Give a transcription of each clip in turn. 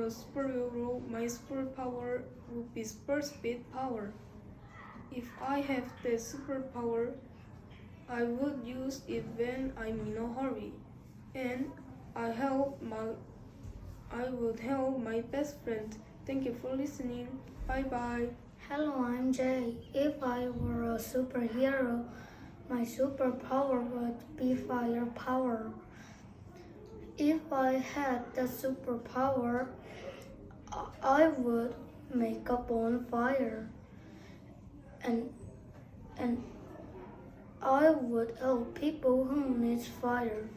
a superhero, my superpower would be super speed power. If I have the superpower, I would use it when I'm in a hurry, and I would help my best friend. Thank you for listening. Bye bye. Hello, I'm Jay. If I were a superhero, my superpower would be firepower. If I had the superpower, I would make a bonfire and and I would help people who need fire.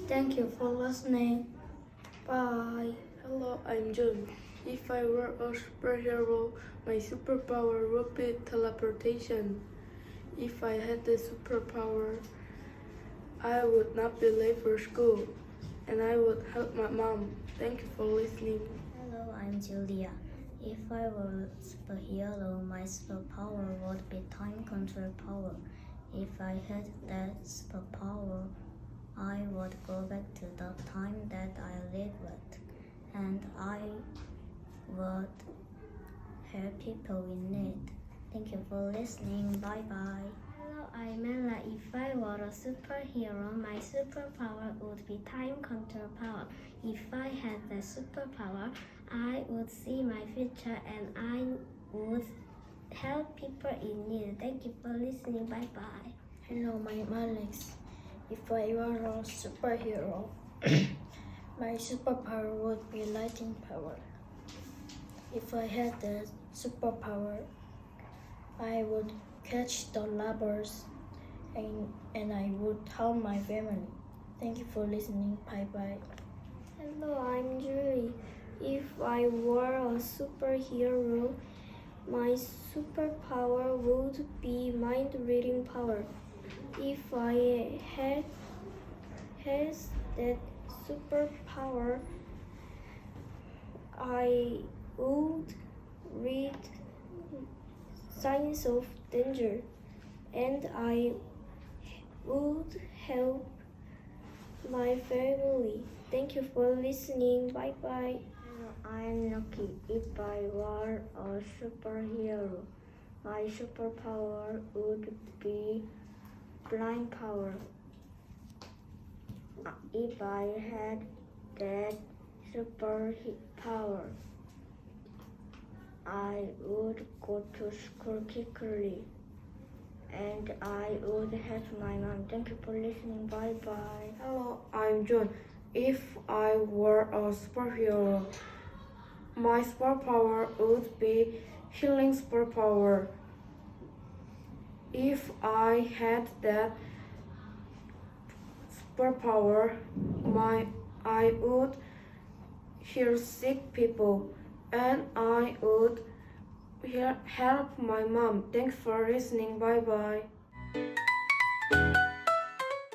Thank you for listening. Bye. Hello, I'm Jun. If I were a superhero, my superpower would be teleportation. If I had the superpower, I would not be late for school, and I would help my mom. Thank you for listening. Hello, I'm Julia. If I were a superhero, my superpower would be time control power. If I had that superpower, I would go back to the time that I lived with, and I would help people in need. Thank you for listening. Bye bye. Hello, I'm Ella. If I were a superhero, my superpower would be time control power. If I had the superpower, I would see my future and I would help people in need. Thank you for listening. Bye bye. Hello, I'm Alex. If I were a superhero, my superpower would be lighting power. If I had the superpower, I would catch the robbers and I would help my family. Thank you for listening. Bye bye. Hello, I'm Julie. If I were a superhero, my superpower would be mind reading power. If I had that superpower, I would read signs of danger and I would help my family. Thank you for listening. Bye bye. I'm Lucky. If I were a superhero, my superpower would be flying power. If I had that superpower, I would go to school quickly and I would help my mom. Thank you for listening. Bye bye. Hello, I'm Jun. If I were a superhero, my superpower would be healing superpower. If I had that superpower, I would heal sick people and I would help my mom. Thanks for listening. Bye bye.